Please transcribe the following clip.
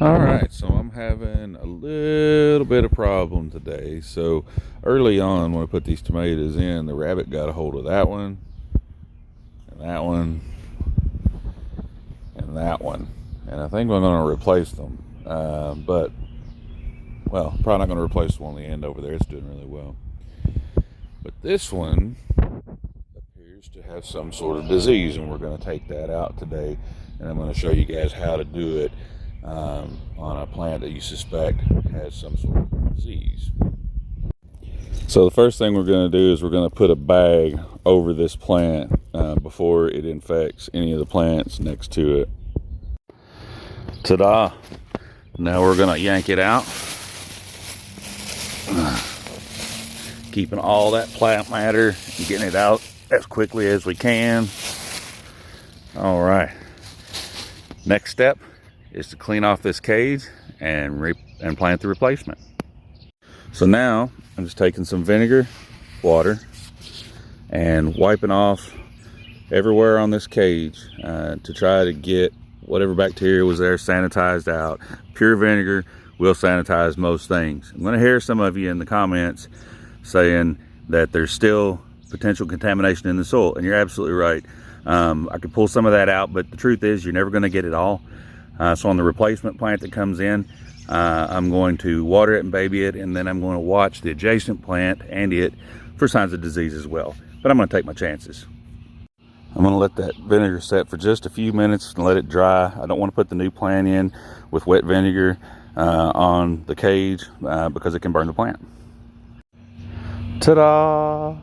All right, so I'm having a little bit of problem today. So early on, when I put these tomatoes in, the rabbit got a hold of that one, and that one, and that one, and I think I'm going to replace them. But well, probably not going to replace the one on the end over there. It's doing really well. But this one appears to have some sort of disease, and we're going to take that out today, and I'm going to show you guys how to do it on a plant that you suspect has some sort of disease. So the first thing we're going to do is we're going to put a bag over this plant before it infects any of the plants next to it. Ta-da! Now we're going to yank it out, keeping all that plant matter and getting it out as quickly as we can. All right, next step is to clean off this cage and plant the replacement. So now I'm just taking some vinegar, water, and wiping off everywhere on this cage to try to get whatever bacteria was there sanitized out. Pure vinegar will sanitize most things. I'm going to hear some of you in the comments saying that there's still potential contamination in the soil, and you're absolutely right. I could pull some of that out, but the truth is you're never going to get it all. So on the replacement plant that comes in, I'm going to water it and baby it, and then I'm going to watch the adjacent plant and it for signs of disease as well. But I'm going to take my chances. I'm going to let that vinegar set for just a few minutes and let it dry. I don't want to put the new plant in with wet vinegar on the cage because it can burn the plant. Ta-da!